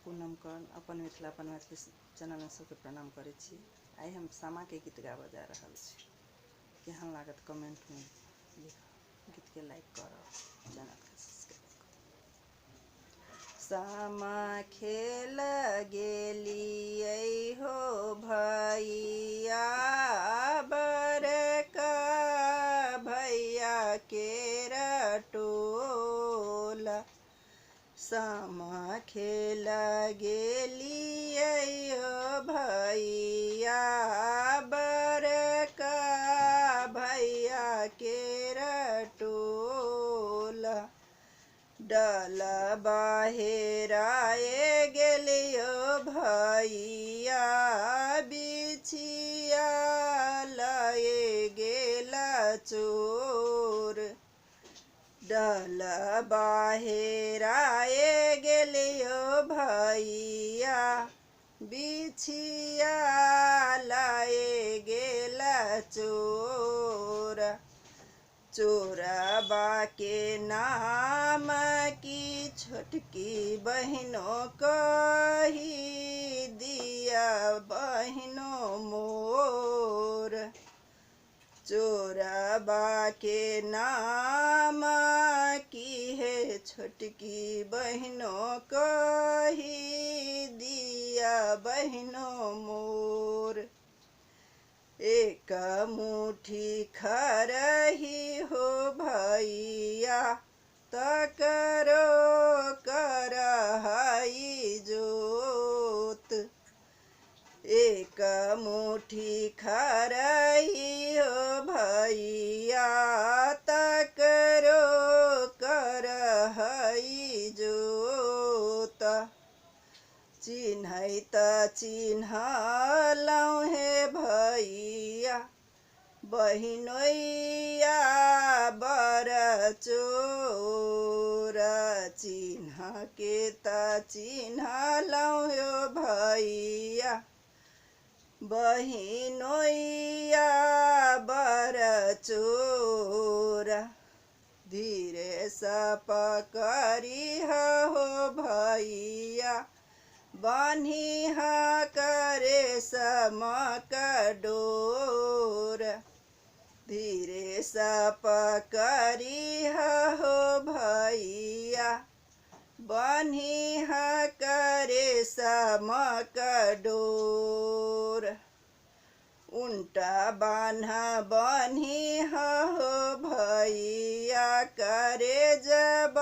पूनम कर्ण अपन मिथिला अपन Maithili channel में सबके प्रणाम करै छी। आइ हम सामा के गीत गाबऽ जा रहल छी। केहन लागत कमेंट में लिखब, गीत के लाइक करब, चैनल के सब्सक्राइब करब। सामा खेल गेलियै हो भैया, बड़का भैया केर टोला। सामा खेल गेलियै हो भैया, बड़का भैया केर टोला। डलबा हेराए गेलियो भैया, बिछिया लए गेला चोर। डलबा हेराए गेलियो भैया, बिछिया लाए गेला चोर। चोरबा के नाम की छोटकी बहिनों कही दिया बहिनों मोर। चोरबा के नाम की है छोटकी बहिनों कही दिया बहिनों मोर। एक मुट्ठी खरही हो भैया, तकरो करहई जोत। एक मुट्ठी खरही हो भैया, तकरो करहई जोत। चिन्हैत चिन्हलौं हे भैया, बहिनोइया बड़ चोर। चिन्ह के त चिन्हलौं हो भैया, बहिनोइया बड़ चोर। धीरे से पकड़िह हो भैया, बान्हिह करे समक डोर। धीरे से पकड़िह हो भैया, बान्हिह करे समक डोर। उल्टा बान्ह बान्हिह हो भैया, करे जब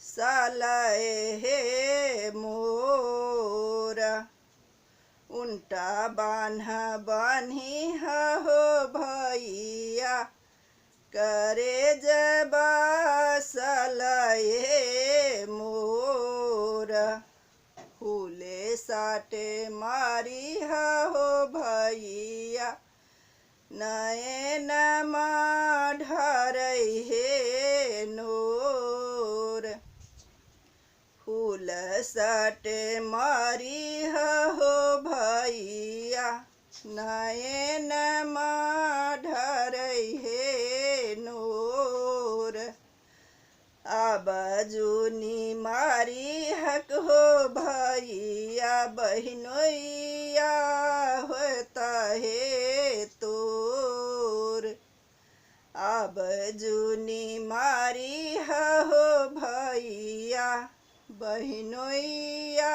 सालए हे मोर। उल्टा बान्ह बान्हिह हो भैया, करे जब सालए मोर। फूले साटे मारिह हो भैया, नयन ढरै हे नोर। फूल साटे मारिह हो भैया, नयन ढरै हे नोर। अब जुनी मारिहक हो भैया, बहिनोइया होता हे तोर। अब जुनी मारिह हो भैया, बहिनोइया